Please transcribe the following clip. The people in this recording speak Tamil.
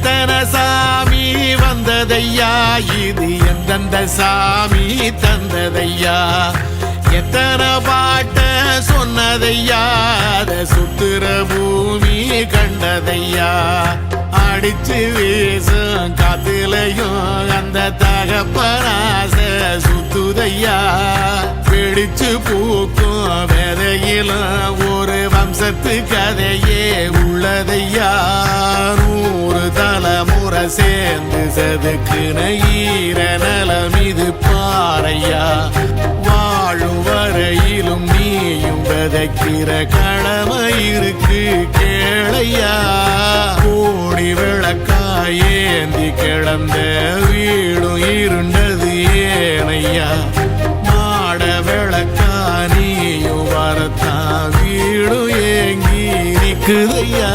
எத்தனை சாமி வந்ததையா இது எந்தெந்த சாமி தந்ததையா எத்தனை பாட்ட சொன்னதையா அத சுத்துற பூமி கண்டதையா அடிச்சு வீசும் காத்துலையும் அந்த தகப்பனாச சுத்துதையா பிடிச்சு பூக்கும் விதையிலும் ஒரு வம்சத்து கதையே உள்ளதையா 100 தலைமுறை சேர்ந்து செதுக்குன ஈர நலம் இது பாறையா வாழும் வரையிலும் நீயும் விதைக்கிற கடமை இருக்கு கேளையா கோடி விளக்காயேந்தி கிடந்த வீடும் இருண்டது ஏனையா மாட விளக்கா நீயும் வரத்தான் வீடும் ஏங்கி நிக்குதையா